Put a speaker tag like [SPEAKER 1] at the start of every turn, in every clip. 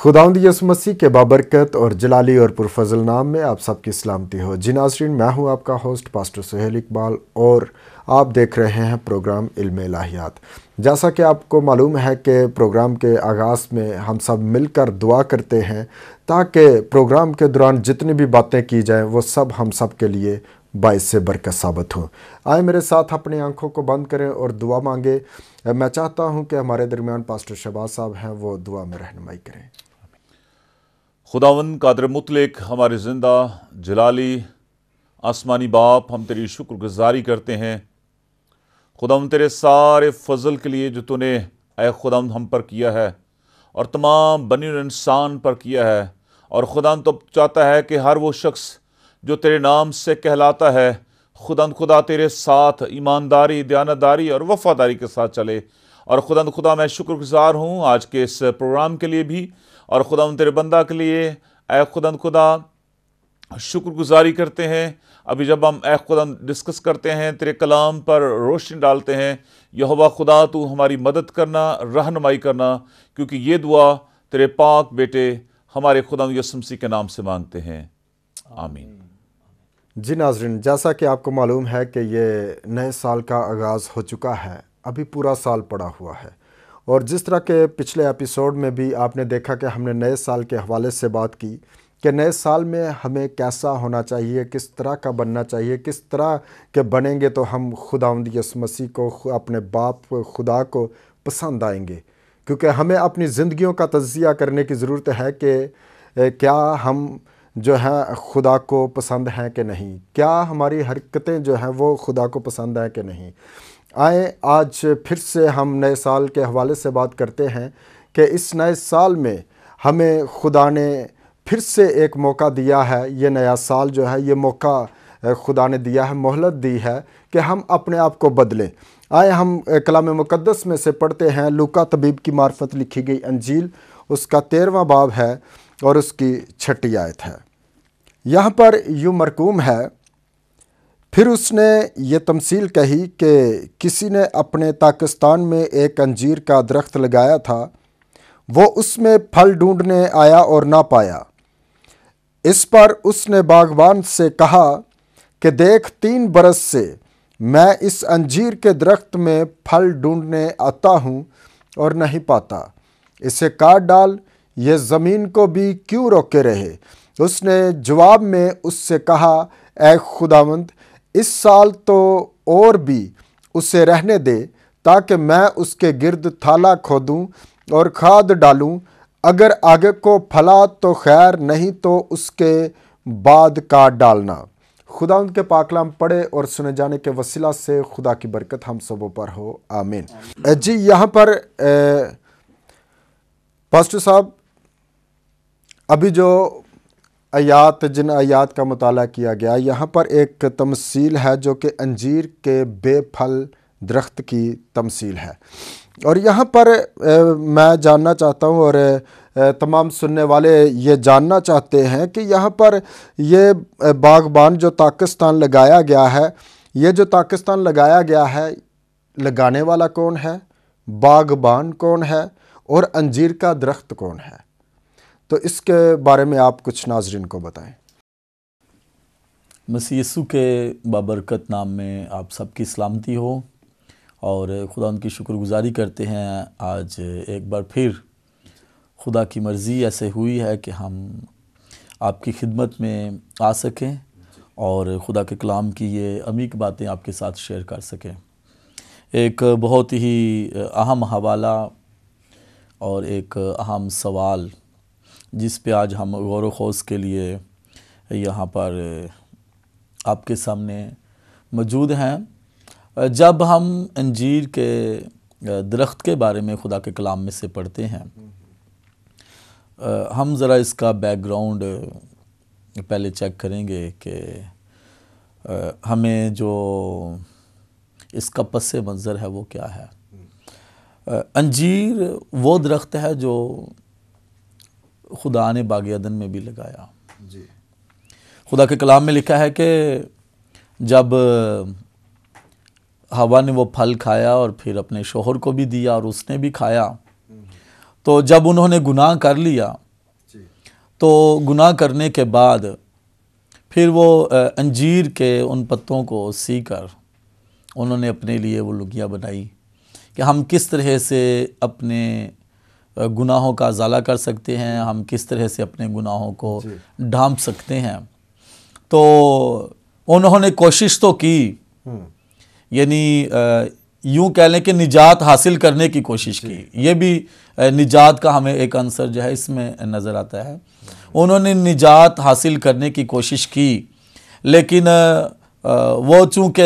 [SPEAKER 1] खुदावंद यसु मसीह के बाबरकत और जलाली और पुरफजल नाम में आप सबकी सलामती हो। जी नाज़रीन, मैं हूं आपका होस्ट पास्टर सुहेल इकबाल और आप देख रहे हैं प्रोग्राम इल्म इलाहियात। जैसा कि आपको मालूम है कि प्रोग्राम के आगाज़ में हम सब मिलकर दुआ करते हैं ताकि प्रोग्राम के दौरान जितनी भी बातें की जाएं वो सब हम सब के लिए बाइस से बरकत साबित हो। आए मेरे साथ अपनी आंखों को बंद करें और दुआ मांगे। मैं चाहता हूं कि हमारे दरमियान पास्टर शहबाज साहब हैं, वो दुआ में रहनुमाई करें।
[SPEAKER 2] खुदावन कादर मुतलक, हमारे ज़िंदा जलाली आसमानी बाप, हम तेरी शुक्रगुजारी करते हैं खुदावन तेरे सारे फजल के लिए जो तूने ऐ खुदावन हम पर किया है और तमाम बनी हुए इंसान पर किया है। और खुदावन तो चाहता है कि हर वो शख्स जो तेरे नाम से कहलाता है खुदा तेरे साथ ईमानदारी, दयानतदारी और वफादारी के साथ चले। और खुदा मैं शुक्रगुजार हूँ आज के इस प्रोग्राम के लिए भी, और खुदा तेरे बंदा के लिए ऐ खुदा शुक्रगुजारी करते हैं। अभी जब हम ऐ खुदा डिस्कस करते हैं, तेरे कलाम पर रोशनी डालते हैं, यहोवा खुदा तू हमारी मदद करना, रहनुमाई करना, क्योंकि ये दुआ तेरे पाक बेटे हमारे खुदा यसु मसीह के नाम से मांगते हैं, आमीन।
[SPEAKER 1] जी नाज़रीन, जैसा कि आपको मालूम है कि ये नए साल का आगाज़ हो चुका है, अभी पूरा साल पड़ा हुआ है। और जिस तरह के पिछले एपिसोड में भी आपने देखा कि हमने नए साल के हवाले से बात की कि नए साल में हमें कैसा होना चाहिए, किस तरह का बनना चाहिए, किस तरह के बनेंगे तो हम खुदावंद यसु मसीह को, अपने बाप खुदा को पसंद आएंगे। क्योंकि हमें अपनी ज़िंदगियों का तज़किया करने की ज़रूरत है कि क्या हम जो है खुदा को पसंद हैं कि नहीं, क्या हमारी हरकतें जो हैं वो खुदा को पसंद हैं कि नहीं। आए आज फिर से हम नए साल के हवाले से बात करते हैं कि इस नए साल में हमें खुदा ने फिर से एक मौका दिया है। ये नया साल जो है, ये मौका खुदा ने दिया है, मोहलत दी है कि हम अपने आप को बदलें। आए हम कलाम मुक़द्दस में से पढ़ते हैं, लूका तबीब की मार्फत लिखी गई अंजील, उसका 13वां बाब है और उसकी 6ठी आयत है। यहाँ पर यूँ मरकूम है, फिर उसने ये तमसील कही कि किसी ने अपने ताकिस्तान में एक अंजीर का दरख्त लगाया था। वो उसमें फल ढूंढने आया और ना पाया। इस पर उसने बागबान से कहा कि देख, 3 बरस से मैं इस अंजीर के दरख्त में फल ढूंढने आता हूँ और नहीं पाता। इसे काट डाल, ये ज़मीन को भी क्यों रोके रहे। उसने जवाब में उससे कहा, ऐ खुदावंद, इस साल तो और भी उसे रहने दे, ताकि मैं उसके गिर्द थाला खोदूं और खाद डालूं। अगर आगे को फला तो खैर, नहीं तो उसके बाद काट डालना। खुदा के पाकलाम पढ़े और सुने जाने के वसीला से खुदा की बरकत हम सबों पर हो, आमीन। जी, यहाँ पर पास्टर साहब, अभी जो जिन आयात का मुताला किया गया, यहाँ पर एक तमसील है जो कि अंजीर के बेफल दरख्त की तमसील है। और यहाँ पर मैं जानना चाहता हूँ और तमाम सुनने वाले ये जानना चाहते हैं कि यहाँ पर ये बागबान जो ताकिस्तान लगाया गया है, ये जो ताकिस्तान लगाया गया है, लगाने वाला कौन है, बागबान कौन है और अंजीर का दरख्त कौन है? तो इसके बारे में आप कुछ नाज़रीन को बताएं।
[SPEAKER 3] मसीह यीशु के बाबरकत नाम में आप सबकी सलामती हो और खुदा उनकी शुक्रगुजारी करते हैं। आज एक बार फिर खुदा की मर्ज़ी ऐसे हुई है कि हम आपकी खिदमत में आ सकें और खुदा के कलाम की ये अमीक बातें आपके साथ शेयर कर सकें। एक बहुत ही अहम हवाला और एक अहम सवाल जिस पे आज हम गौर व खौस के लिए यहाँ पर आपके सामने मौजूद हैं। जब हम अंजीर के दरख्त के बारे में खुदा के कलाम में से पढ़ते हैं, हम ज़रा इसका बैकग्राउंड पहले चेक करेंगे कि हमें जो इसका पस मंज़र है वो क्या है। अंजीर वो दरख्त है जो खुदा ने बाग अदन में भी लगाया। जी, खुदा के कलाम में लिखा है कि जब हवा ने वो फल खाया और फिर अपने शोहर को भी दिया और उसने भी खाया, तो जब उन्होंने गुनाह कर लिया तो गुनाह करने के बाद फिर वो अंजीर के उन पत्तों को सी कर उन्होंने अपने लिए वो लुगियाँ बनाई कि हम किस तरह से अपने गुनाहों का अज़ाला कर सकते हैं, हम किस तरह से अपने गुनाहों को ढांप सकते हैं। तो उन्होंने कोशिश तो की, यानी यूँ कह लें कि निजात हासिल करने की कोशिश की। ये भी निजात का हमें एक अंसर जो है इसमें नज़र आता है। उन्होंने निजात हासिल करने की कोशिश की, लेकिन वो चूँकि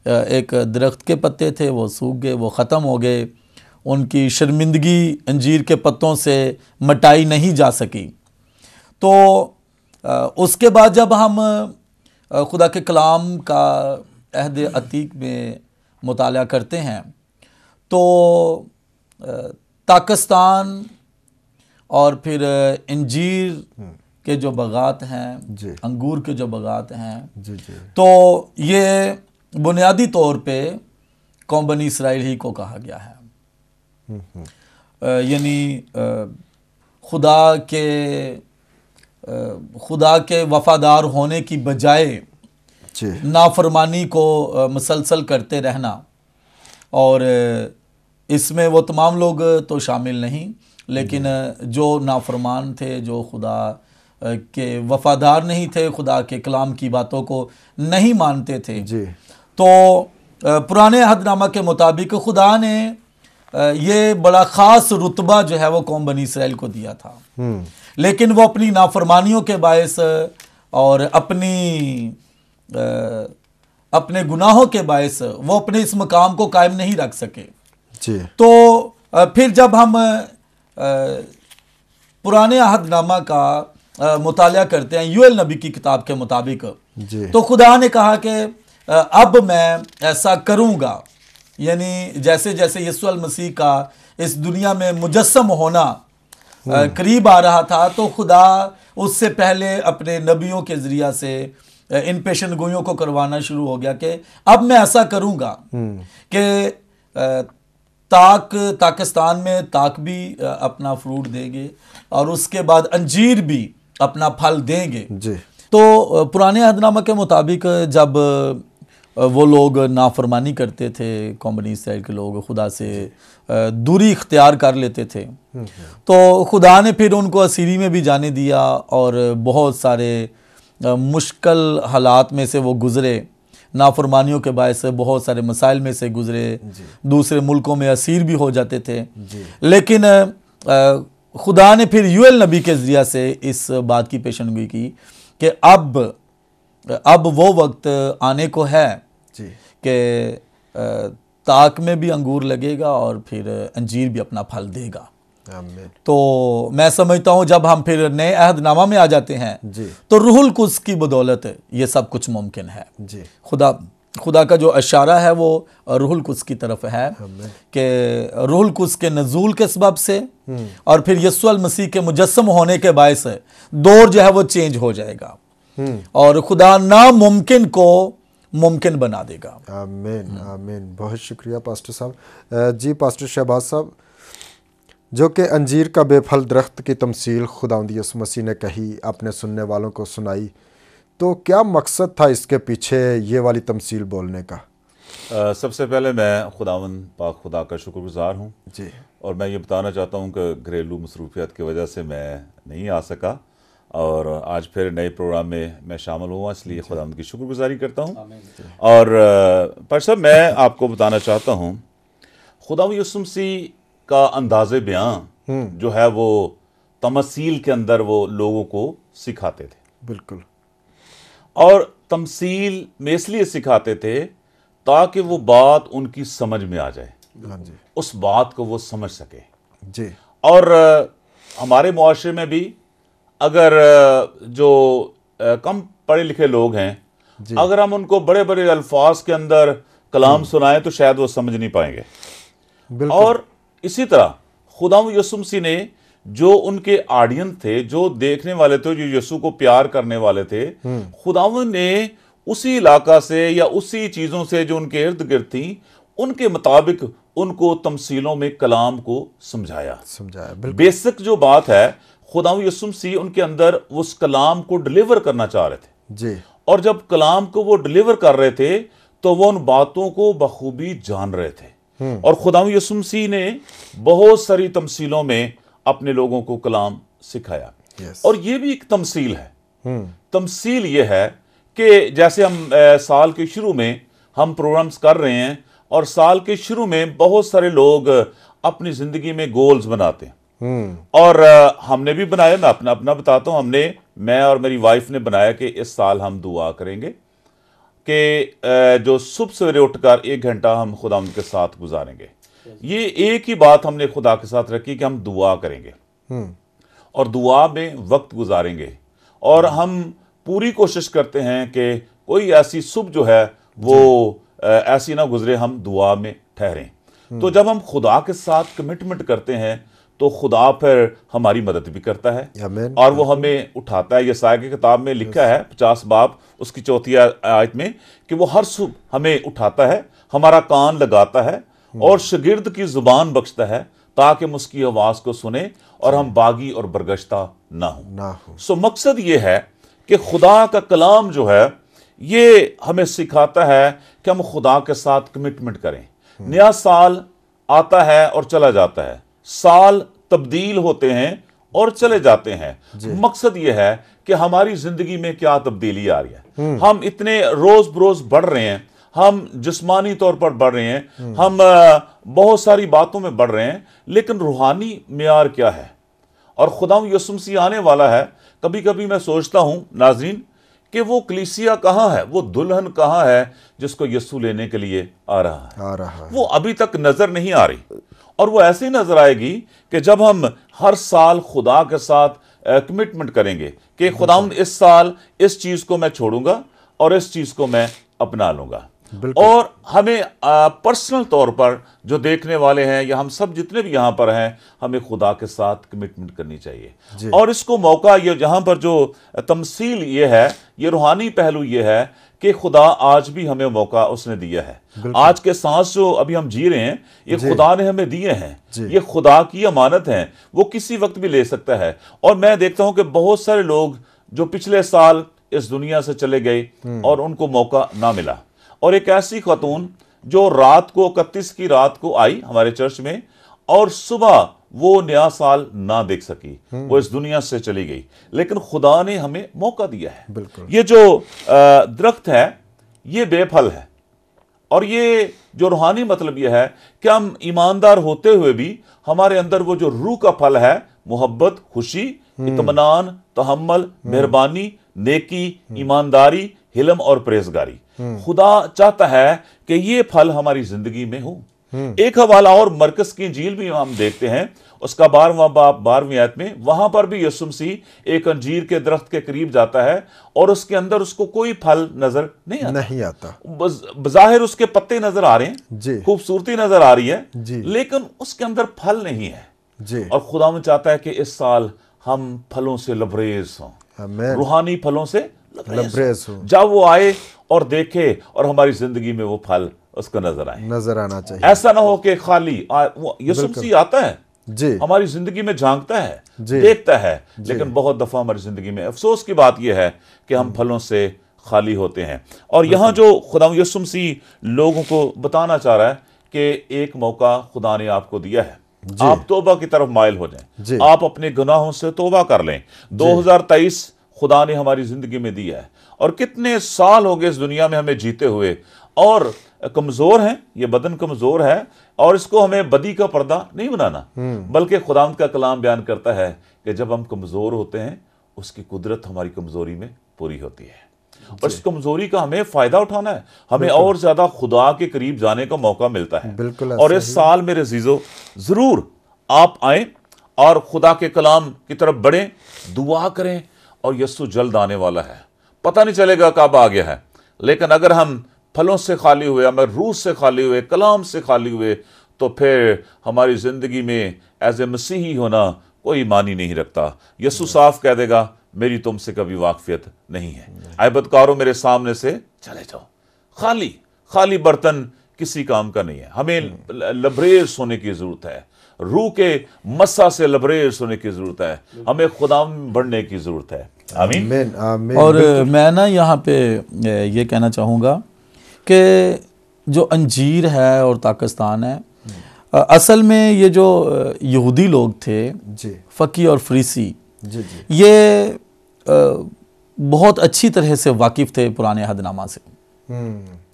[SPEAKER 3] एक दरख्त के पत्ते थे, वो सूख गए, वो ख़त्म हो गए, उनकी शर्मिंदगी अंजीर के पत्तों से मिटाई नहीं जा सकी। तो उसके बाद जब हम खुदा के कलाम का अहद अतीक में मुताला करते हैं तो ताकिस्तान और फिर इंजीर के जो बागात हैं, अंगूर के जो बागात हैं, तो ये बुनियादी तौर पे कौम बनी इसराइल ही को कहा गया है। यानी खुदा के वफादार होने की बजाय नाफरमानी को मुसलसल करते रहना, और इसमें वो तमाम लोग तो शामिल नहीं, लेकिन जो नाफरमान थे, जो खुदा के वफादार नहीं थे, खुदा के कलाम की बातों को नहीं मानते थे, तो पुराने अहदनामा के मुताबिक खुदा ने ये बड़ा ख़ास रुतबा जो है वो कौम बनी इसराइल को दिया था। लेकिन वो अपनी नाफरमानियों के बायस और अपने गुनाहों के बायस वो अपने इस मकाम को कायम नहीं रख सके। तो फिर जब हम पुराने अहदनामा का मुताला करते हैं यूएल नबी की किताब के मुताबिक, तो खुदा ने कहा कि अब मैं ऐसा करूँगा, यानी जैसे जैसे यीशु अल मसीह का इस दुनिया में मुजस्सम होना करीब आ रहा था, तो खुदा उससे पहले अपने नबियों के ज़रिया से इन पेशन गोइयों को करवाना शुरू हो गया कि अब मैं ऐसा करूँगा कि ताकिस्तान में ताक भी अपना फ्रूट देंगे और उसके बाद अंजीर भी अपना फल देंगे। तो पुराने अहदनामा के मुताबिक जब वो लोग नाफरमानी करते थे, कौम बनी इसराइल के लोग खुदा से दूरी इख्तियार कर लेते थे, तो खुदा ने फिर उनको असीरी में भी जाने दिया और बहुत सारे मुश्किल हालात में से वो गुज़रे, नाफरमानियों के बायस बहुत सारे मसाइल में से गुज़रे, दूसरे मुल्कों में असीर भी हो जाते थे। लेकिन खुदा ने फिर यूएल नबी के ज़रिया से इस बात की पेशनगोई की कि अब वो वक्त आने को है कि ताक में भी अंगूर लगेगा और फिर अंजीर भी अपना फल देगा। तो मैं समझता हूँ जब हम फिर नए अहदनामा में आ जाते हैं तो रूहुल कुद्स की बदौलत ये सब कुछ मुमकिन है। खुदा का जो इशारा है वो रूहुल कुद्स की तरफ है कि रूहुल कुद्स के नज़ूल के सबब से और फिर यीशु अल मसीह के मुजस्सम होने के बायस दौर जो है वो चेंज हो जाएगा और खुदा नामुमकिन को मुमकिन बना देगा।
[SPEAKER 1] आमीन आमीन। बहुत शुक्रिया पास्टर साहब। जी पास्टर शहबाज साहब, जो कि अंजीर का बेफल दरख्त की तमसील खुदावंद यीशु मसीह ने कही, अपने सुनने वालों को सुनाई, तो क्या मकसद था इसके पीछे ये वाली तमसील बोलने का?
[SPEAKER 2] सबसे पहले मैं खुदावंद पाक खुदा का शुक्रगुजार हूँ
[SPEAKER 1] जी,
[SPEAKER 2] और मैं ये बताना चाहता हूँ कि घरेलू मसरूफियत की वजह से मैं नहीं आ सका और आज फिर नए प्रोग्राम में मैं शामिल हुआ, इसलिए खुदावंद की शुक्रगुजारी करता हूँ। और पर सब मैं आपको बताना चाहता हूँ खुदावंद यीशु मसीह का अंदाज़े बयां जो है वो तमसील के अंदर वो लोगों को सिखाते थे।
[SPEAKER 1] बिल्कुल।
[SPEAKER 2] और तमसील में इसलिए सिखाते थे ताकि वो बात उनकी समझ में आ जाए, उस बात को वो समझ सके
[SPEAKER 1] जी।
[SPEAKER 2] और हमारे मुआशरे में भी अगर जो कम पढ़े लिखे लोग हैं, अगर हम उनको बड़े बड़े अल्फाज के अंदर कलाम सुनाएं तो शायद वो समझ नहीं पाएंगे। और इसी तरह खुदावंद यीशु मसीह ने जो उनके ऑडियंस थे, जो देखने वाले थे, जो यीशु को प्यार करने वाले थे, खुदावंद ने उसी इलाका से या उसी चीज़ों से जो उनके इर्द गिर्द थी उनके मुताबिक उनको तमसीलों में कलाम को समझाया।
[SPEAKER 1] बिल्कुल।
[SPEAKER 2] बेसिक जो बात है खुदा यीशु मसीह उनके अंदर उस कलाम को डिलीवर करना चाह रहे थे
[SPEAKER 1] जी।
[SPEAKER 2] और जब कलाम को वो डिलीवर कर रहे थे तो वो उन बातों को बखूबी जान रहे थे। और खुदा यीशु मसीह ने बहुत सारी तमसीलों में अपने लोगों को कलाम सिखाया। और ये भी एक तमसील है। तमसील ये है कि जैसे हम साल के शुरू में हम प्रोग्राम्स कर रहे हैं और साल के शुरू में बहुत सारे लोग अपनी जिंदगी में गोल्स बनाते हैं। और हमने भी बनाया, मैं अपना अपना बताता हूं, मैं और मेरी वाइफ ने बनाया कि इस साल हम दुआ करेंगे कि जो सुबह सवेरे उठकर 1 घंटा हम खुदा के साथ गुजारेंगे। ये एक ही बात हमने खुदा के साथ रखी कि हम दुआ करेंगे और दुआ में वक्त गुजारेंगे। और हम पूरी कोशिश करते हैं कि कोई ऐसी सुबह जो है वो ऐसी ना गुजरे, हम दुआ में ठहरें। तो जब हम खुदा के साथ कमिटमेंट करते हैं तो खुदा फिर हमारी मदद भी करता है और वो हमें उठाता है। यशायाह की किताब में लिखा है 50 बाब उसकी 4 आयत में कि वो हर सुबह हमें उठाता है, हमारा कान लगाता है और शागिर्द की जुबान बख्शता है ताकि हम उसकी आवाज को सुने और हम बागी और बरगश्ता ना हो। सो मकसद ये है कि खुदा का कलाम जो है ये हमें सिखाता है कि हम खुदा के साथ कमिटमेंट करें। नया साल आता है और चला जाता है, साल तब्दील होते हैं और चले जाते हैं। मकसद यह है कि हमारी जिंदगी में क्या तब्दीली आ रही है। हम इतने रोज बरोज बढ़ रहे हैं, हम जिस्मानी तौर पर बढ़ रहे हैं, हम बहुत सारी बातों में बढ़ रहे हैं, लेकिन रूहानी मियार क्या है? और खुदा यीशु मसीह आने वाला है। कभी कभी मैं सोचता हूं नाज़रीन कि वो कलीसिया कहाँ है, वो दुल्हन कहाँ है जिसको यीशु लेने के लिए आ रहा है। वो अभी तक नजर नहीं आ रही और वो ऐसे ही नजर आएगी कि जब हम हर साल खुदा के साथ कमिटमेंट करेंगे कि खुदा इस साल इस चीज को मैं छोड़ूंगा और इस चीज को मैं अपना लूंगा। और हमें पर्सनल तौर पर जो देखने वाले हैं या हम सब जितने भी यहां पर हैं, हमें खुदा के साथ कमिटमेंट करनी चाहिए। और इसको मौका ये जहां पर जो तमसील ये है, ये रूहानी पहलू ये है कि खुदा आज भी हमें मौका उसने दिया है। आज के सांस जो अभी हम जी रहे हैं ये खुदा ने हमें दिए हैं, ये खुदा की अमानत है, वो किसी वक्त भी ले सकता है। और मैं देखता हूं कि बहुत सारे लोग जो पिछले साल इस दुनिया से चले गए और उनको मौका ना मिला। और एक ऐसी खातून जो रात को 31 की रात को आई हमारे चर्च में और सुबह वो नया साल ना देख सकी, वो इस दुनिया से चली गई, लेकिन खुदा ने हमें मौका दिया है। ये जो दरख्त है ये बेफल है और ये जो रूहानी मतलब ये है कि हम ईमानदार होते हुए भी हमारे अंदर वो जो रूह का फल है, मोहब्बत, खुशी, इत्मीनान, तहम्मुल, मेहरबानी, नेकी, ईमानदारी, हिलम और परहेजगारी, खुदा चाहता है कि ये फल हमारी जिंदगी में हो। एक हवाला और मरकस की इंजील भी हम देखते हैं, उसका 12वां बाब 12वीं आयत में, वहां पर भी यीशु मसीह एक अंजीर के दरख्त के करीब जाता है और उसके अंदर उसको कोई फल नजर नहीं आता। बज़ाहिर उसके पत्ते नजर आ रहे हैं, खूबसूरती नजर आ रही है, लेकिन उसके अंदर फल नहीं है। और खुदा चाहता है कि इस साल हम फलों से लबरेज हों, रूहानी फलों से लबरेज हो। जब वो आए और देखे और हमारी जिंदगी में वो फल उसको नजर आना चाहिए। ऐसा ना हो कि खाली यीशु मसीह आता है हमारी जिंदगी में, झांकता है, देखता है, लेकिन बहुत दफा हमारी जिंदगी में अफसोस की बात यह है कि हम फलों से खाली होते हैं। और यहाँ जो खुदा यीशु मसीह लोगों को बताना चाह रहा है कि एक मौका खुदा ने आपको दिया है, आप तौबा की तरफ माइल हो जाएं, आप अपने गुनाहों से तौबा कर लें। 2023 खुदा ने हमारी जिंदगी में दिया है और कितने साल हो गए इस दुनिया में हमें जीते हुए, और कमजोर हैं, ये बदन कमजोर है और इसको हमें बदी का पर्दा नहीं बनाना, बल्कि खुदावंद का कलाम बयान करता है कि जब हम कमजोर होते हैं उसकी कुदरत हमारी कमजोरी में पूरी होती है और इस कमजोरी का हमें फायदा उठाना है, हमें और ज्यादा खुदा के करीब जाने का मौका मिलता है। और इस साल मेरे अजीजों जरूर आप आए और खुदा के कलाम की तरफ बढ़ें, दुआ करें। और यीशु जल्द आने वाला है, पता नहीं चलेगा कब आ गया है, लेकिन अगर हम फलों से खाली हुए, हमें रूह से खाली हुए, कलाम से खाली हुए, तो फिर हमारी जिंदगी में एज ए मसीही होना कोई मानी नहीं रखता। यीशु साफ कह देगा मेरी तुमसे कभी वाकफियत नहीं है, ऐ बदकारों मेरे सामने से चले जाओ। खाली खाली बर्तन किसी काम का नहीं है। हमें लबरेज होने की जरूरत है, रूह के मस्सा से लबरेज होने की जरूरत है, हमें खुदा बढ़ने की जरूरत है। आमीन
[SPEAKER 1] आमीन आमीन।
[SPEAKER 3] और मैं ना यहाँ पे ये कहना चाहूँगा कि जो अंजीर है और ताकिस्तान है, असल में ये जो यहूदी लोग थे,
[SPEAKER 1] जी
[SPEAKER 3] फ़की और फरीसी,
[SPEAKER 1] जी जी
[SPEAKER 3] ये बहुत अच्छी तरह से वाकिफ़ थे पुराने अहदनामा से,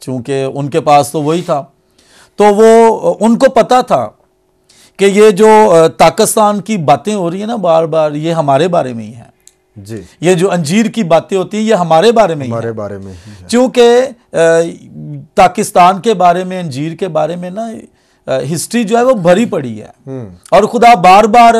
[SPEAKER 3] चूँकि उनके पास तो वही था, तो वो उनको पता था कि ये जो पाकिस्तान की बातें हो रही है ना बार बार, ये हमारे बारे में ही है
[SPEAKER 1] जी।
[SPEAKER 3] ये जो अंजीर की बातें होती हैं ये हमारे बारे में ही
[SPEAKER 1] हमारे
[SPEAKER 3] है।
[SPEAKER 1] बारे में ही है।
[SPEAKER 3] क्योंकि पाकिस्तान के बारे में, अंजीर के बारे में ना हिस्ट्री जो है वो भरी पड़ी है, और खुदा बार बार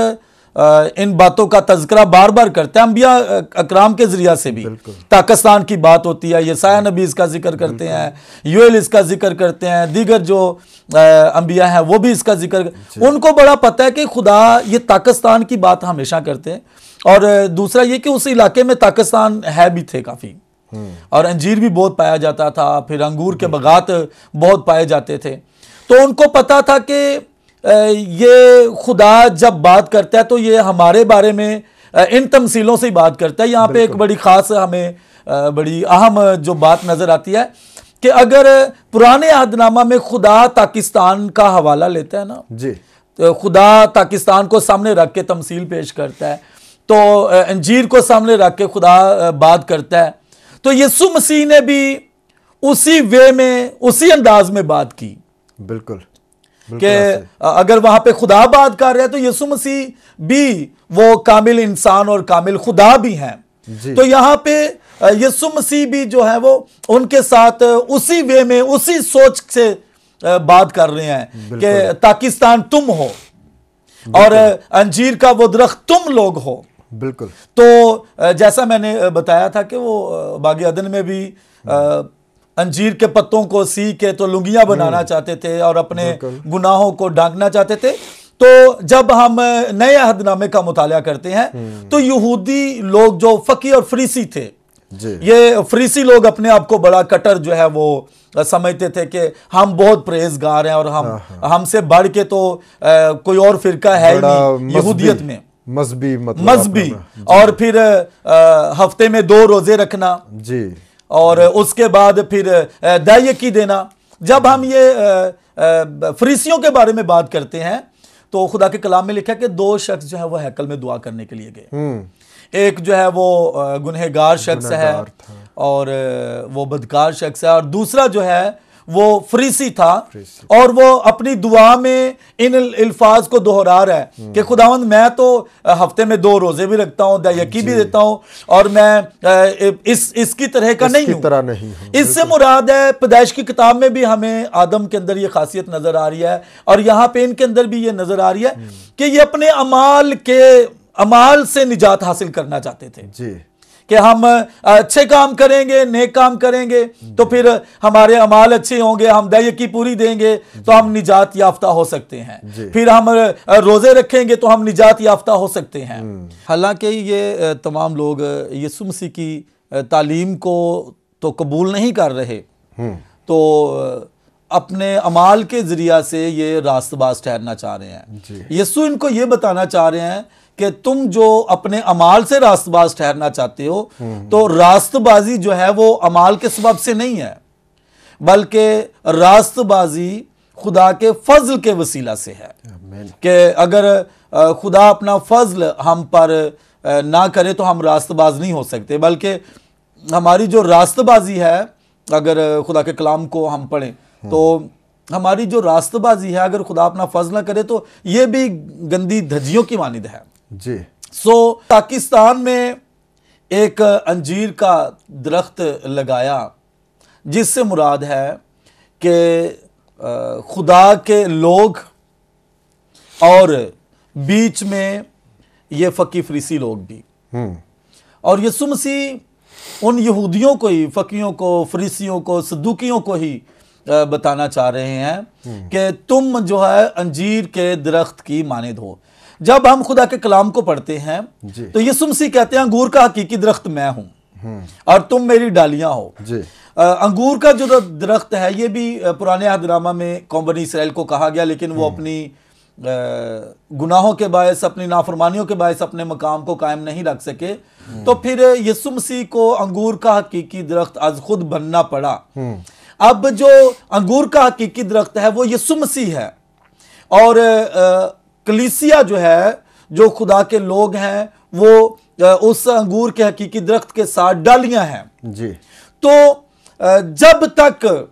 [SPEAKER 3] इन बातों का तज़किरा बार बार करते हैं। अंबिया अकराम के जरिया से भी पाकिस्तान की बात होती है, यसाया नबी इसका जिक्र करते हैं, यूएल इसका जिक्र करते हैं, दीगर जो अंबिया हैं वो भी इसका जिक्र, उनको बड़ा पता है कि खुदा ये पाकिस्तान की बात हमेशा करते हैं। और दूसरा ये कि उस इलाके में पाकिस्तान है भी थे काफ़ी, और अंजीर भी बहुत पाया जाता था, फिर अंगूर के बागात बहुत पाए जाते थे। तो उनको पता था कि ये खुदा जब बात करता है तो ये हमारे बारे में इन तमसीलों से ही बात करता है। यहाँ पे एक बड़ी ख़ास हमें बड़ी अहम जो बात नज़र आती है कि अगर पुराने अहदनामा में खुदा पाकिस्तान का हवाला लेता है ना
[SPEAKER 1] जी,
[SPEAKER 3] तो खुदा पाकिस्तान को सामने रख के तमसील पेश करता है, तो अंजीर को सामने रख के खुदा बात करता है। तो यीशु मसीह ने भी उसी वे में, उसी अंदाज में बात की
[SPEAKER 1] बिल्कुल
[SPEAKER 3] कि अगर वहां पे खुदा बात कर रहा है तो यीशु मसीह भी वो कामिल इंसान और कामिल खुदा भी हैं। तो यहाँ पे यीशु मसीह भी जो है वो उनके साथ उसी वे में, उसी सोच से बात कर रहे हैं कि पाकिस्तान तुम हो और अंजीर का वो दरख्त तुम लोग हो।
[SPEAKER 1] बिल्कुल।
[SPEAKER 3] तो जैसा मैंने बताया था कि वो बागी अदन में भी अंजीर के पत्तों को सी के तो लुंगियां बनाना चाहते थे और अपने गुनाहों को ढांकना चाहते थे। तो जब हम नए अहदनामे का मुताला करते हैं तो यहूदी लोग जो फकी और फरीसी थे, ये फरीसी लोग अपने आप को बड़ा कट्टर जो है वो समझते थे कि हम बहुत परहेजगार हैं और हम हमसे बढ़ के तो कोई और फिरका है ही नहीं यहूदियत में, मजहबी। और फिर हफ्ते में 2 रोजे रखना जी, और उसके बाद फिर दायकी देना। जब हम ये फरीसियों के बारे में बात करते हैं तो खुदा के कलाम में लिखा है कि 2 शख्स जो है वो हैकल में दुआ करने के लिए गए। एक जो है वो गुनहगार शख्स है और वो बदकार शख्स है, और दूसरा जो है वो फरीसी था और वो अपनी दुआ में इन अल्फाज को दोहरा रहा है कि खुदावंद मैं तो हफ्ते में 2 रोजे भी रखता हूँ, दायकी भी देता हूँ, और मैं इसकी तरह का नहीं हूँ। इससे मुराद है पैदाइश की किताब में भी हमें आदम के अंदर ये खासियत नजर आ रही है, और यहाँ पे इनके अंदर भी ये नजर आ रही है कि ये अपने अमाल से निजात हासिल करना चाहते थे जी, कि हम अच्छे काम करेंगे, नेक काम करेंगे तो फिर हमारे अमाल अच्छे होंगे, हम दायकी पूरी देंगे तो हम निजात याफ्ता हो सकते हैं, फिर हम रोजे रखेंगे तो हम निजात याफ्ता हो सकते हैं। हालांकि ये तमाम लोग यीशु मसीह की तालीम को तो कबूल नहीं कर रहे, तो अपने अमाल के जरिया से ये रास्तबाज ठहरना चाह रहे हैं। यीशु इनको ये बताना चाह रहे हैं कि तुम जो अपने अमाल से रास्तबाज ठहरना चाहते हो तो रास्तबाजी जो है वो अमाल के सबब से नहीं है, बल्कि रास्तबाजी खुदा के फजल के वसीला से है। कि अगर खुदा अपना फजल हम पर ना करे तो हम रास्तबाज नहीं हो सकते, बल्कि हमारी जो रास्तबाजी है, अगर खुदा के कलाम को हम पढ़ें तो हमारी जो रास्तबाजी है, अगर खुदा अपना फजल ना करे तो ये भी गंदी धज्जियों की मानिद है जी। पाकिस्तान में एक अंजीर का दरख्त लगाया जिससे मुराद है कि खुदा के लोग और बीच में ये फकी फरीसी लोग भी, और यीशु मसीह उन यहूदियों को ही, फकियों को, फरीसियों को, सदूकियों को ही बताना चाह रहे हैं कि तुम जो है अंजीर के दरख्त की मानिद हो। जब हम खुदा के कलाम को पढ़ते हैं तो यीशु मसीह कहते हैं अंगूर का हकीकी दरख्त मैं हूं, और तुम मेरी डालियां हो।
[SPEAKER 1] जी।
[SPEAKER 3] अंगूर का जो दरख्त है ये भी पुराने अहदनामा में कौम बनी इसराइल को कहा गया, लेकिन वो अपनी गुनाहों के बायस, अपनी नाफरमानियों के बायस अपने मकाम को कायम नहीं रख सके, तो फिर यीशु मसीह को अंगूर का हकीकी दरख्त आज खुद बनना पड़ा। अब जो अंगूर का हकीकी दरख्त है वो यीशु मसीह है, और कलीसिया जो है, जो खुदा के लोग हैं, वो उस अंगूर के हकीकी दरख्त के साथ डालियां हैं।
[SPEAKER 1] जी।
[SPEAKER 3] तो जब तक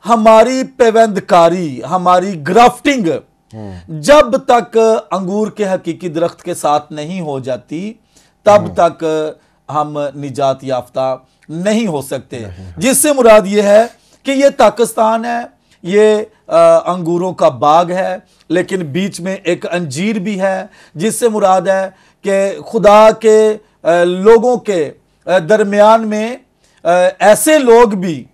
[SPEAKER 3] हमारी पेवंदकारी, हमारी ग्राफ्टिंग जब तक अंगूर के हकीकी दरख्त के साथ नहीं हो जाती, तब तक हम निजात याफ्ता नहीं हो सकते। जिससे मुराद ये है कि ये पाकिस्तान है, ये अंगूरों का बाग है, लेकिन बीच में एक अंजीर भी है, जिससे मुराद है कि खुदा के लोगों के दरमियान में ऐसे लोग भी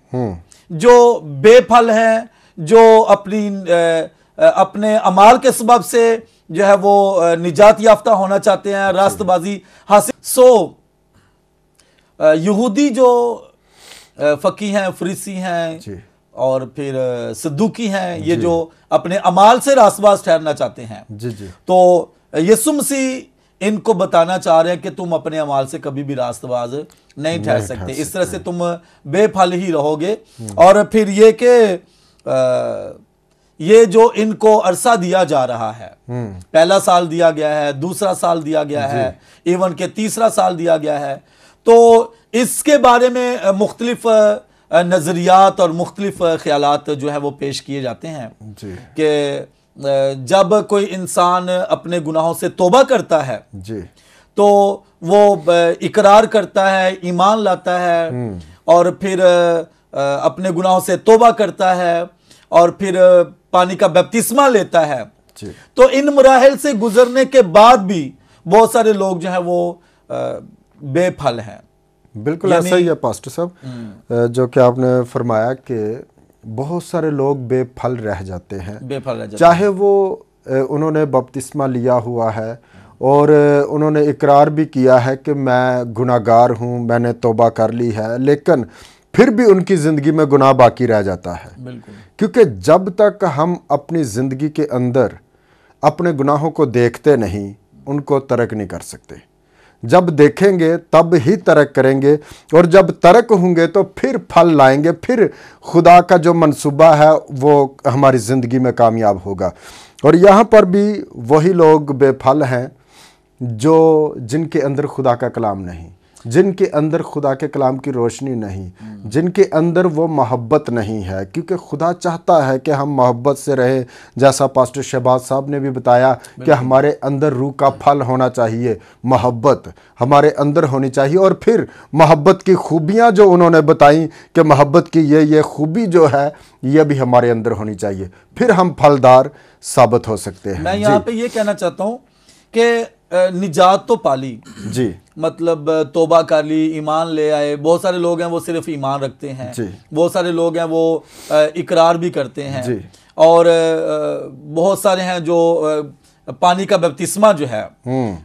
[SPEAKER 3] जो बेफल हैं, जो अपने अमाल के सबब से जो है वो निजात याफ्ता होना चाहते हैं, रास्तबाजी हासिल। यहूदी जो फकी हैं, फरीसी हैं और फिर सद्दूकी हैं, ये जो अपने अमाल से रास्तबाज ठहरना चाहते हैं, तो यीशु मसीह इनको बताना चाह रहे हैं कि तुम अपने अमाल से कभी भी रास्तबाज नहीं ठहर सकते। इस तरह से तुम बेफल ही रहोगे। और फिर ये जो इनको अरसा दिया जा रहा है, पहला साल दिया गया है, दूसरा साल दिया गया है, इवन के तीसरा साल दिया गया है, तो इसके बारे में मुख्तलिफ नजरियात और मुख्तलिफ ख्यालात जो है वो पेश किए जाते हैं कि जब कोई इंसान अपने गुनाहों से तौबा करता है तो वो इकरार करता है, ईमान लाता है, और फिर अपने गुनाहों से तौबा करता है, और फिर पानी का बपतिस्मा लेता है। तो इन मराहिल से गुजरने के बाद भी बहुत सारे लोग जो है वो बेफल हैं।
[SPEAKER 1] बिल्कुल ऐसा ही है पास्टर साहब, जो कि आपने फरमाया कि बहुत सारे लोग बेफल रह जाते हैं, चाहे वो उन्होंने बपतिस्मा लिया हुआ है और उन्होंने इकरार भी किया है कि मैं गुनाहगार हूँ, मैंने तौबा कर ली है, लेकिन फिर भी उनकी ज़िंदगी में गुनाह बाकी रह जाता है। क्योंकि जब तक हम अपनी ज़िंदगी के अंदर अपने गुनाहों को देखते नहीं, उनको तर्क नहीं कर सकते। जब देखेंगे तब ही तर्क करेंगे, और जब तर्क होंगे तो फिर फल लाएंगे, फिर खुदा का जो मंसूबा है वो हमारी ज़िंदगी में कामयाब होगा। और यहाँ पर भी वही लोग बेफल हैं जो जिनके अंदर खुदा का कलाम नहीं, जिनके अंदर खुदा के कलाम की रोशनी नहीं, जिनके अंदर वो मोहब्बत नहीं है। क्योंकि खुदा चाहता है कि हम मोहब्बत से रहें, जैसा पास्टर शहबाज साहब ने भी बताया कि हमारे अंदर रूह का फल होना चाहिए, मोहब्बत हमारे अंदर होनी चाहिए। और फिर मोहब्बत की खूबियाँ जो उन्होंने बताई कि मोहब्बत की ये खूबी जो है ये भी हमारे अंदर होनी चाहिए, फिर हम फलदार साबित हो सकते हैं।
[SPEAKER 3] मैं यहाँ पे ये कहना चाहता हूँ कि निजात तो पाली
[SPEAKER 1] जी,
[SPEAKER 3] मतलब तौबा कर ली, ईमान ले आए। बहुत सारे लोग हैं वो सिर्फ ईमान रखते हैं, बहुत सारे लोग हैं वो इकरार भी करते हैं, और बहुत सारे हैं जो पानी का बपतिस्मा जो है,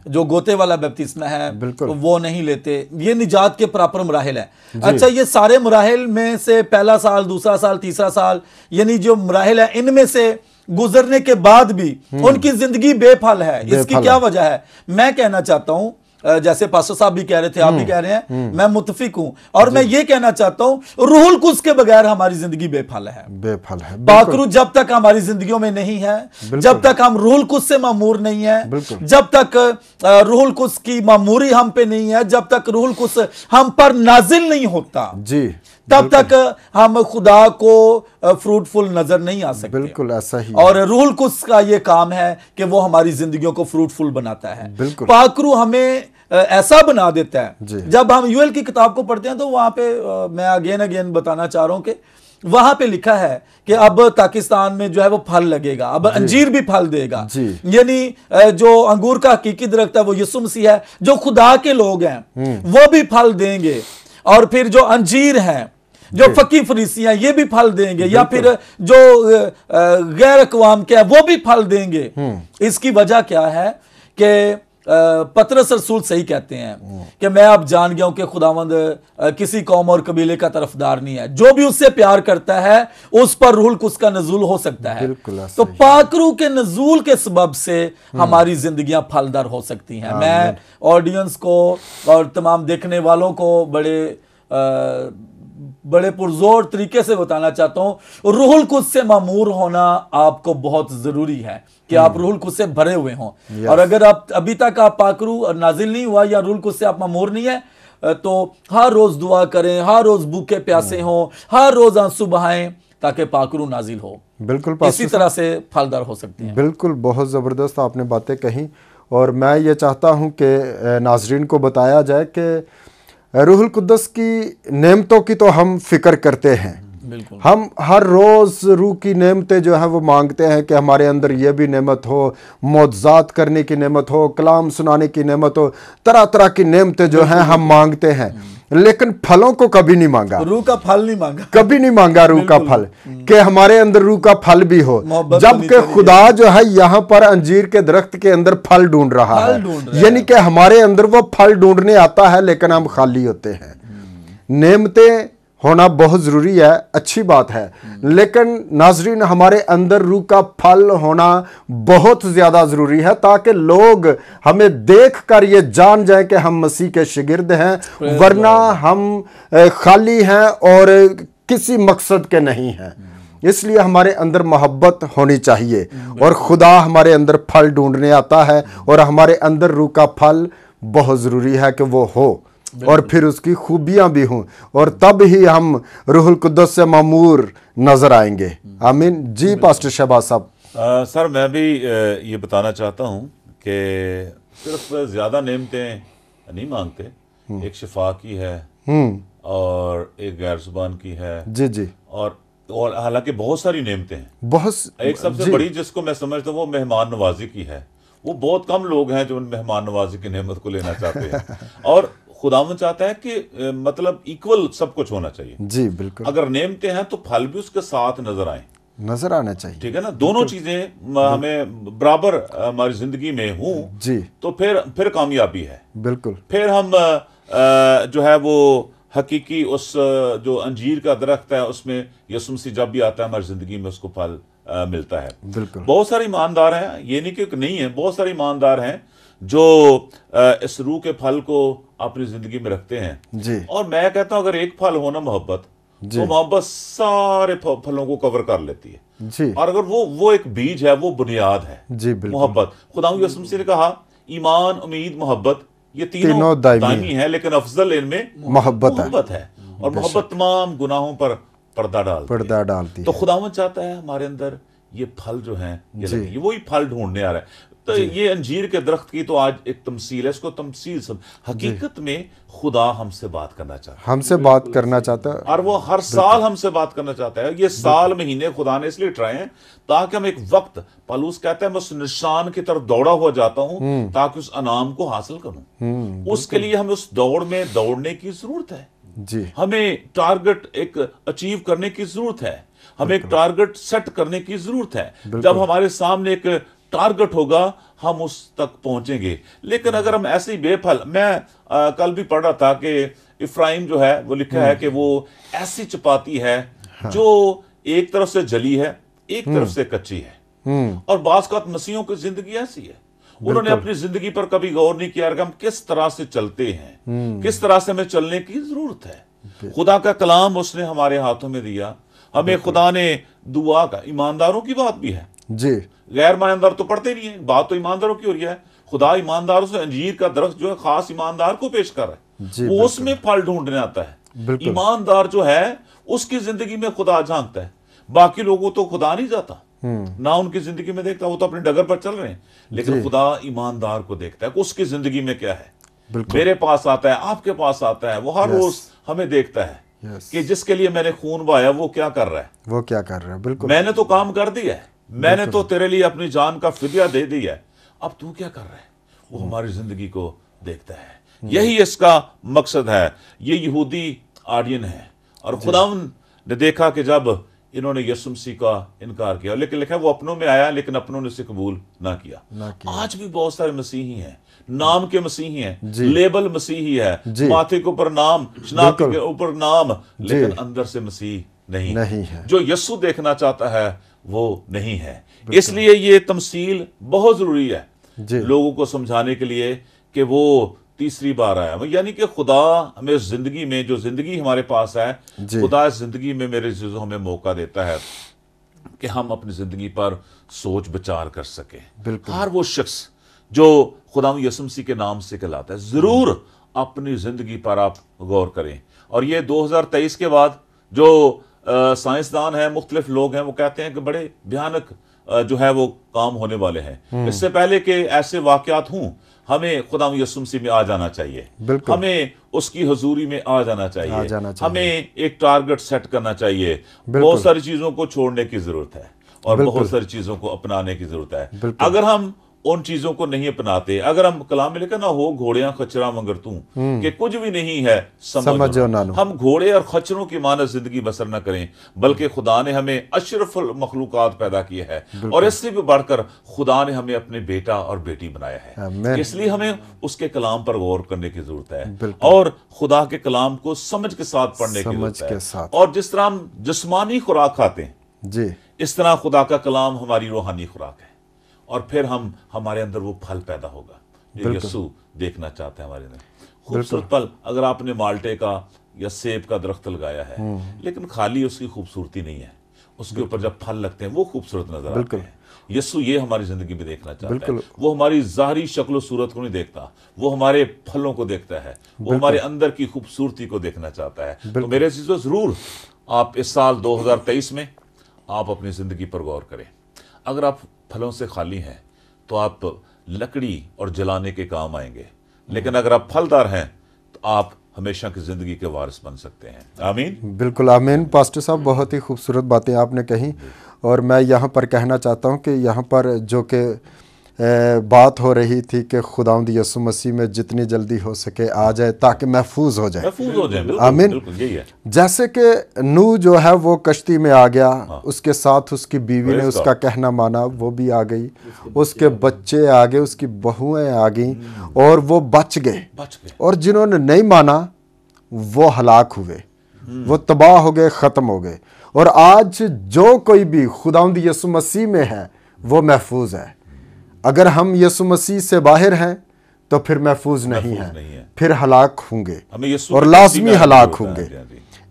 [SPEAKER 3] जो गोते वाला बपतिस्मा है, वो नहीं लेते। ये निजात के प्रॉपर मराहिल है। अच्छा, ये सारे मराहिल में से पहला साल, दूसरा साल, तीसरा साल, यानी जो मराहिल है, इनमें से गुजरने के बाद भी उनकी जिंदगी बेफल है। इसकी क्या वजह है? मैं कहना चाहता हूं, जैसे पास्टर साहब भी कह रहे थे, आप भी कह रहे हैं, मैं मुत्तफिक हूं, और मैं ये कहना चाहता हूं रूहुल कुद्स के बगैर हमारी जिंदगी बेफल है। पाकरू जब तक हमारी जिंदगियों में नहीं है, जब तक हम रूहुल कुद्स से मामूर नहीं है, जब तक रूहुल कुद्स की मामूरी हम पे नहीं है, जब तक रूहुल कुद्स हम पर नाजिल नहीं होता जी, तब तक हम खुदा को फ्रूटफुल नजर नहीं आ सकते।
[SPEAKER 1] बिल्कुल ऐसा ही।
[SPEAKER 3] और रूहुल कुद्स का ये काम है कि वो हमारी जिंदगियों को फ्रूटफुल बनाता है। पाकरू हमें ऐसा बना देता है। जब हम यूएल की किताब को पढ़ते हैं तो वहां पे मैं अगेन बताना चाह रहा हूं कि वहां पे लिखा है कि अब पाकिस्तान में जो है वो फल लगेगा, अब अंजीर भी फल देगा। यानी जो अंगूर का हकीकी दरख्त है वो यीशु मसीह है, जो खुदा के लोग हैं वो भी फल देंगे, और फिर जो अंजीर हैं, जो फकी फरीसी हैं, ये भी फल देंगे, या फिर जो गैर अक़वाम के हैं वो भी फल देंगे। इसकी वजह क्या है कि पतरस रसूल सही कहते हैं कि मैं अब जान गया हूं कि खुदावंद किसी कौम और कबीले का तरफदार नहीं है, जो भी उससे प्यार करता है उस पर रूहुल कुद्स का नजूल हो सकता है। तो पाक रूह के नजूल के सबब से हमारी जिंदगियां फलदार हो सकती हैं। मैं ऑडियंस को और तमाम देखने वालों को बड़े पुरजोर तरीके से बताना चाहता हूं, रूहुल कुद्स से मामूर होना आपको बहुत जरूरी है कि आप रूहुल कुद्स से भरे हुए हों। और अगर आप अभी तक आप पाक रूह नाजिल नहीं हुआ या रूहुल कुद्स से आप मामूर नहीं है, तो हर रोज दुआ करें, हर रोज भूखे प्यासे हों, हर रोज आंसू बहाएं ताकि पाक रूह नाजिल हो।
[SPEAKER 1] बिल्कुल,
[SPEAKER 3] इसी तरह से फलदार हो सकती है।
[SPEAKER 1] बिल्कुल, बहुत ज़बरदस्त आपने बातें कही। और मैं ये चाहता हूँ कि नाजरीन को बताया जाए कि रूहुल कुद्स की नेमतों की तो हम फिक्र करते हैं, हम हर रोज़ रूह की नेमतें जो है वो मांगते हैं कि हमारे अंदर ये भी नेमत हो, मौजज़ात करने की नेमत हो, कलाम सुनाने की नेमत हो, तरह तरह की नेमतें जो हैं हम मांगते हैं, लेकिन फलों को कभी नहीं मांगा,
[SPEAKER 3] रूह का फल नहीं मांगा,
[SPEAKER 1] कभी नहीं मांगा रूह का फल, कि हमारे अंदर रूह का फल भी हो। जबकि खुदा जो है यहाँ पर अंजीर के दरख्त के अंदर फल ढूंढ रहा है, यानी कि हमारे अंदर वो फल ढूंढने आता है लेकिन हम खाली होते हैं। नेमतें होना बहुत ज़रूरी है, अच्छी बात है, लेकिन नाजरीन हमारे अंदर रूह का फल होना बहुत ज़्यादा ज़रूरी है ताकि लोग हमें देख कर ये जान जाएं कि हम मसीह के शागिर्द हैं, वरना हम खाली हैं और किसी मकसद के नहीं हैं। इसलिए हमारे अंदर मोहब्बत होनी चाहिए और खुदा हमारे अंदर फल ढूंढने आता है और हमारे अंदर रूह का फल बहुत ज़रूरी है कि वो हो और फिर उसकी खूबियां भी हों, और तब ही हम रूहुल कुद्स से मामूर नजर आएंगे। आमीन जी। पास्टर शहबाज साहब।
[SPEAKER 2] सर मैं भी ये बताना चाहता हूँ कि सिर्फ ज़्यादा नेमतें नहीं मांगते, एक शिफा की है और एक गैर जुबान की है
[SPEAKER 1] जी जी,
[SPEAKER 2] और हालांकि बहुत सारी नेमतें हैं।
[SPEAKER 1] बहुत
[SPEAKER 2] एक सबसे बड़ी जिसको मैं समझता हूँ वो मेहमान नवाजी की है। वो बहुत कम लोग हैं जो उन मेहमान नवाजी की नेमत को लेना चाहते हैं और खुदावंद चाहता है कि मतलब इक्वल सब कुछ होना चाहिए।
[SPEAKER 1] जी बिल्कुल।
[SPEAKER 2] अगर नेमते हैं तो फल भी उसके साथ नजर आना चाहिए, ठीक है ना। दोनों चीजें हमें बराबर हमारी जिंदगी में हों
[SPEAKER 1] जी,
[SPEAKER 2] तो फिर कामयाबी है।
[SPEAKER 1] बिल्कुल।
[SPEAKER 2] फिर हम जो है वो हकीकी उस जो अंजीर का दरख्त है उसमें यीशु मसीह जब भी आता है हमारी जिंदगी में उसको फल मिलता है।
[SPEAKER 1] बिल्कुल।
[SPEAKER 2] बहुत सारे ईमानदार हैं, ये नहीं कि नहीं है, बहुत सारे ईमानदार हैं जो इस रूह के फल को अपनी जिंदगी में रखते हैं
[SPEAKER 1] जी।
[SPEAKER 2] और मैं कहता हूं अगर एक फल हो ना मोहब्बत, तो मोहब्बत सारे फलों को कवर कर लेती है
[SPEAKER 1] जी।
[SPEAKER 2] और अगर वो एक बीज है, वो बुनियाद है
[SPEAKER 1] जी बिल्कुल।
[SPEAKER 2] मोहब्बत। खुदावंद यीशु मसीह ने कहा ईमान, उम्मीद, मोहब्बत ये तीनों दायमी है, लेकिन अफजल इनमें मोहब्बत है और मोहब्बत तमाम गुनाहों पर पर्दा डालती है। तो खुदावंद चाहता है हमारे अंदर ये फल जो हैं ये वही फल ढूंढने आ रहा है। तो ये अंजीर के दरख्त की तो आज एक तमसील है, इसको तमसील सब हकीकत में खुदा हमसे बात करना चाहता है और वो हर साल हमसे बात करना चाहता है। ये साल महीने खुदा ने इसलिए ट्राए हैं ताकि हम एक वक्त, पौलुस कहता है मैं उस निशान की तरफ दौड़ा हुआ जाता हूं ताकि उस अनाम को हासिल करूं। उसके लिए हमें उस दौड़ में दौड़ने की जरूरत है
[SPEAKER 1] जी।
[SPEAKER 2] हमें टारगेट एक अचीव करने की जरूरत है, हमें एक टारगेट सेट करने की जरूरत है। जब हमारे सामने एक टारगेट होगा हम उस तक पहुंचेंगे। लेकिन अगर हम ऐसे ही बेफल, मैं कल भी पढ़ रहा था कि इफ्राइम जो है वो लिखा है कि वो ऐसी चपाती है जो एक तरफ से जली है, एक तरफ से कच्ची है। और बास का मसीहों की जिंदगी ऐसी है, उन्होंने अपनी जिंदगी पर कभी गौर नहीं किया कि हम किस तरह से चलते हैं, किस तरह से हमें चलने की जरूरत है। खुदा का कलाम उसने हमारे हाथों में दिया, हमें खुदा ने दुआ का, ईमानदारों की बात भी है
[SPEAKER 1] जी,
[SPEAKER 2] गैर ईमानदार तो पढ़ते नहीं है, बात तो ईमानदारों की हो रही है। खुदा ईमानदारों से अंजीर का दरख्त जो है खास ईमानदार को पेश कर रहा है, वो उसमें फल ढूंढने आता है। ईमानदार जो है उसकी जिंदगी में खुदा झांकता है, बाकी लोगों तो खुदा नहीं जाता ना उनकी जिंदगी में देखता, वो तो अपनी डगर पर चल रहे हैं। लेकिन खुदा ईमानदार को देखता है, उसकी जिंदगी में क्या है। मेरे पास आता है, आपके पास आता है, वो हर रोज हमें देखता है कि जिसके लिए मैंने खून बहाया वो क्या कर रहा है,
[SPEAKER 1] बिल्कुल।
[SPEAKER 2] मैंने तो काम कर दिया है, मैंने तो तेरे लिए अपनी जान का फिदिया दे दिया है, अब तू क्या कर रहा है। वो हमारी जिंदगी को देखता है। यही इसका मकसद है। ये यहूदी आर्यन है और खुदावंद ने देखा कि जब इन्होंने यीशु मसीह का इनकार किया, लेकिन लिखा है वो अपनों में आया लेकिन अपनों ने उसे कबूल ना किया। आज भी बहुत सारे मसीही हैं, नाम के मसीही हैं, लेबल मसीही है, माथे के ऊपर नाम, शनाख्त के ऊपर नाम, लेकिन अंदर से मसीह नहीं है। जो यीशु देखना चाहता है वो नहीं है। इसलिए ये तमसील बहुत जरूरी है लोगों को समझाने के लिए कि वो तीसरी बार आया, यानी कि खुदा हमें जिंदगी में, जो जिंदगी हमारे पास है, खुदा इस जिंदगी में मेरे चीजों हमें मौका देता है कि हम अपनी जिंदगी पर सोच विचार कर सकें। हर वो शख्स जो खुदा यीशु मसीह के नाम से कहलाता है, जरूर अपनी जिंदगी पर आप गौर करें। और ये 2023 के बाद जो साइंसदान हैं, मुख्तलिफ लोग हैं, वो कहते हैं कि बड़े भयानक जो है वो काम होने वाले हैं। इससे पहले कि ऐसे वाकयात हों, हमें खुदा यीशु मसीह में आ जाना चाहिए, हमें उसकी हुजूरी में आ जाना चाहिए, हमें एक टारगेट सेट करना चाहिए। बहुत सारी चीजों को छोड़ने की जरूरत है और बहुत सारी चीजों को अपनाने की जरूरत है। अगर हम उन चीजों को नहीं अपनाते, अगर हम कलाम में लिखा ना हो घोड़ियां खच्चरा मगर तू कि कुछ भी नहीं है समझो ना, हम घोड़े और खच्चरों की मानव जिंदगी बसर न करें, बल्कि खुदा ने हमें अशरफ मखलूकात पैदा किए है और इससे भी बढ़कर खुदा ने हमें अपने बेटा और बेटी बनाया है। इसलिए हमें उसके कलाम पर गौर करने की जरूरत है और खुदा के कलाम को समझ के साथ पढ़ने की जरूरत है। और जिस तरह हम जिस्मानी खुराक खाते हैं, इस तरह खुदा का कलाम हमारी रूहानी खुराक है और फिर हमारे अंदर वो फल पैदा होगा जो यीशु देखना चाहते हैं हमारे अंदर। खूबसूरत फल, अगर आपने माल्टे का या सेब का दरख्त लगाया है लेकिन खाली उसकी खूबसूरती नहीं है, उसके ऊपर जब फल लगते हैं वो खूबसूरत नजर आते हैं। यीशु ये हमारी जिंदगी में देखना चाहता है। वो हमारी ज़ाहिरी शक्ल सूरत को नहीं देखता, वो हमारे फलों को देखता है, वो हमारे अंदर की खूबसूरती को देखना चाहता है। तो मेरे चीज़ों जरूर आप इस साल 2023 में आप अपनी जिंदगी पर गौर करें। अगर आप फलों से खाली हैं तो आप लकड़ी और जलाने के काम आएंगे, लेकिन अगर आप फलदार हैं तो आप हमेशा की जिंदगी के वारिस बन सकते हैं। आमीन।
[SPEAKER 1] बिल्कुल आमीन। पास्टर साहब, बहुत ही खूबसूरत बातें आपने कही और मैं यहाँ पर कहना चाहता हूँ कि यहाँ पर जो कि बात हो रही थी कि खुदावंद यीशु मसीह में जितनी जल्दी हो सके आ जाए ताकि महफूज हो जाए। आमीन। जैसे कि नूह जो है वो कश्ती में आ गया, उसके साथ उसकी बीवी ने उसका कहना माना, वो भी आ गई, उसके बच्चे आ गए, उसकी बहुएं आ गई और वो बच गए। और जिन्होंने नहीं माना वो हलाक हुए, वो तबाह हो गए, ख़त्म हो गए। और आज जो कोई भी खुदावंद यीशु मसीह में है वो महफूज है। अगर हम यीशु मसीह से बाहर हैं तो फिर महफूज नहीं है, फिर हलाक होंगे और लाजमी हलाक होंगे।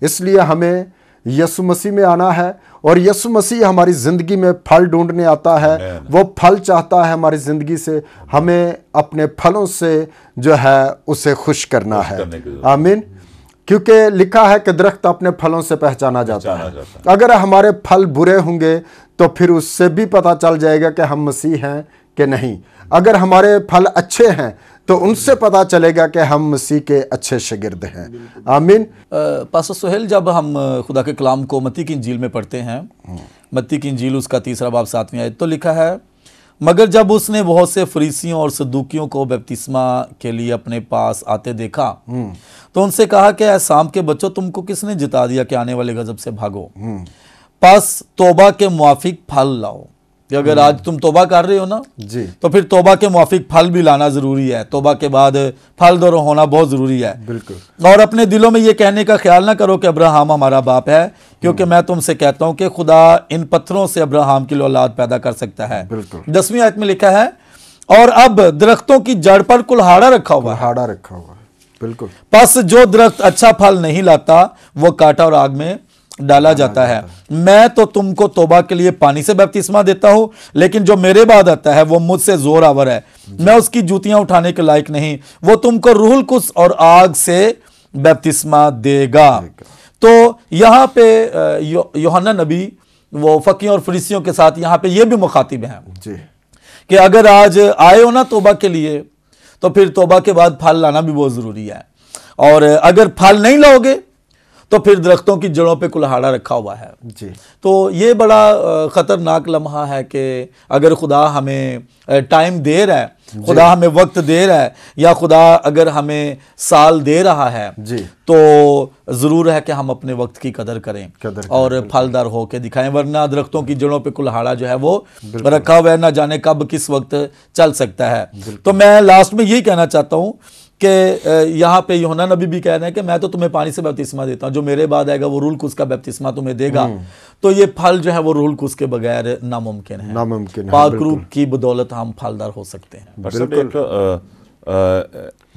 [SPEAKER 1] इसलिए हमें यीशु मसीह में आना है और यीशु मसीह हमारी ज़िंदगी में फल ढूंढने आता है। वो फल चाहता है हमारी ज़िंदगी से, हमें अपने फलों से जो है उसे खुश करना है। आमीन। क्योंकि लिखा है कि दरख्त अपने फलों से पहचाना जाता है। अगर हमारे फल बुरे होंगे तो फिर उससे भी पता चल जाएगा कि हम मसीह हैं कि नहीं। अगर हमारे फल अच्छे हैं तो उनसे पता चलेगा कि हम मसीह के अच्छे शागिर्द हैं। आमीन।
[SPEAKER 3] पास्टर सोहेल, जब हम खुदा के कलाम को मत्ती की इंजील में पढ़ते हैं, मत्ती की इंजील उसका 3 बाब 7वीं आयत, तो लिखा है, मगर जब उसने बहुत से फरीसियों और सदूकियों को बपतिस्मा के लिए अपने पास आते देखा तो उनसे कहा कि शाम के बच्चों, तुमको किसने जिता दिया कि आने वाले गजब से भागो? पास तौबा के मुआफिक फल लाओ। कि अगर आज तुम तौबा कर रहे हो ना जी, तो फिर तौबा के मुआफिक फल भी लाना जरूरी है। तौबा के बाद फल दर होना बहुत जरूरी है। बिल्कुल। और अपने दिलों में ये कहने का ख्याल ना करो कि अब्राहम हमारा बाप है, क्योंकि मैं तुमसे कहता हूं कि खुदा इन पत्थरों से अब्राहम की औलाद पैदा कर सकता है। 10वीं आयत में लिखा है, और अब दरख्तों की जड़ पर कुल्हाड़ा रखा हुआ है।
[SPEAKER 1] बिल्कुल।
[SPEAKER 3] बस जो दरख्त अच्छा फल नहीं लाता वो काटा और आग में डाला जाता है। मैं तो तुमको तौबा के लिए पानी से बपतिस्मा देता हूं, लेकिन जो मेरे बाद आता है वो मुझसे जोर आवर है, मैं उसकी जूतियां उठाने के लायक नहीं। वो तुमको रूहुल कुद्स और आग से बपतिस्मा देगा। तो यहाँ पे यूहन्ना नबी वो फकीयों और फरीसियों के साथ यहाँ पे ये भी मुखातिब हैं कि अगर आज आए हो ना तौबा के लिए तो फिर तौबा के बाद फल लाना भी बहुत जरूरी है। और अगर फल नहीं लाओगे तो फिर दरख्तों की जड़ों पे कुल्हाड़ा रखा हुआ है।
[SPEAKER 1] जी।
[SPEAKER 3] तो ये बड़ा ख़तरनाक लम्हा है कि अगर खुदा हमें टाइम दे रहा है, खुदा हमें वक्त दे रहा है, या खुदा अगर हमें साल दे रहा है
[SPEAKER 1] जी,
[SPEAKER 3] तो ज़रूर है कि हम अपने वक्त की कदर करें और फलदार होकर दिखाएं, वरना दरख्तों की जड़ों पे कुल्हाड़ा जो है वो रखा हुआ है, ना जाने कब किस वक्त चल सकता है। तो मैं लास्ट में यही कहना चाहता हूँ कि यहाँ पे यूहन्ना नबी भी कह रहे हैं कि मैं तो तुम्हें पानी से बपतिस्मा देता हूँ, जो मेरे बाद आएगा वो रूहुल कुद्स का बपतिस्मा तुम्हें देगा। तो ये फल जो है वो रूहुल कुद्स के बगैर नामुमकिन है। पाक रूह की बदौलत हम फलदार हो सकते हैं।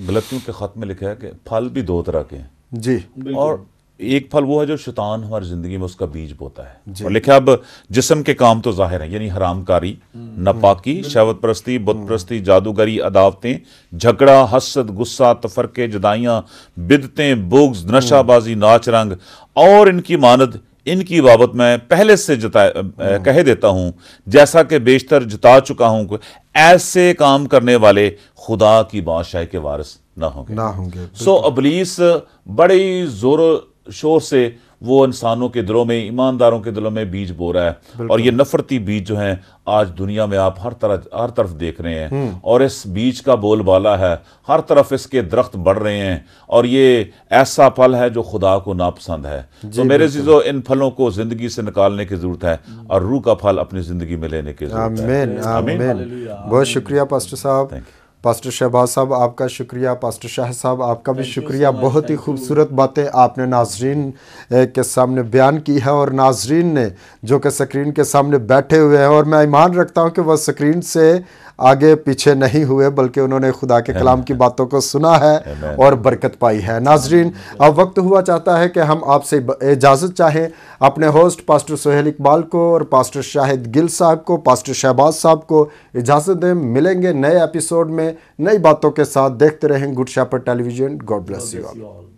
[SPEAKER 2] गलतियों के खत में लिखा है कि फल भी दो तरह के हैं
[SPEAKER 1] जी,
[SPEAKER 2] और एक फल वो है जो शैतान हमारी जिंदगी में उसका बीज बोता है। और लिखा अब जिस्म के काम तो जाहिर है, यानी हरामकारी, नापाकी, शहवत परस्ती, बुत परस्ती, जादूगरी, अदावतें, झगड़ा, हसद, गुस्सा, तफरके, जुदाइयां, बिदतें, बुग्ज, नशाबाजी, नाच रंग और इनकी मानद, इनकी बाबत मैं पहले से कह देता हूं, जैसा कि बेशतर जता चुका हूं, ऐसे काम करने वाले खुदा की बादशाही के वारिस ना होंगे। सो इब्लीस बड़ी जोरों शोर से वो इंसानों के दिलों में, ईमानदारों के दिलों में बीज बो रहा है। और ये नफरती बीज जो हैं आज दुनिया में आप हर तरफ देख रहे हैं, और इस बीज का बोलबाला है, हर तरफ इसके दरख्त बढ़ रहे हैं, और ये ऐसा फल है जो खुदा को नापसंद है। तो मेरे अज़ीज़ों, इन फलों को जिंदगी से निकालने की जरूरत है और रूह का फल अपनी जिंदगी में लेने की जरूरत है।
[SPEAKER 1] आमीन। बहुत शुक्रिया पास्टर साहब। पास्टर शहबाज साहब आपका शुक्रिया, पास्टर शाह साहब आपका भी शुक्रिया। बहुत ही खूबसूरत बातें आपने नाजरीन के सामने बयान की है, और नाजरीन ने जो कि स्क्रीन के सामने बैठे हुए हैं, और मैं ईमान रखता हूं कि वह स्क्रीन से आगे पीछे नहीं हुए, बल्कि उन्होंने खुदा के कलाम की बातों को सुना है और बरकत पाई है। नाजरीन, अब वक्त हुआ चाहता है कि हम आपसे इजाज़त चाहें, अपने होस्ट पास्टर सोहेल इकबाल को और पास्टर शाहिद गिल साहब को, पास्टर शहबाज साहब को इजाज़त दें। मिलेंगे नए एपिसोड में नई बातों के साथ। देखते रहें Good Shepherd Television. God bless you all.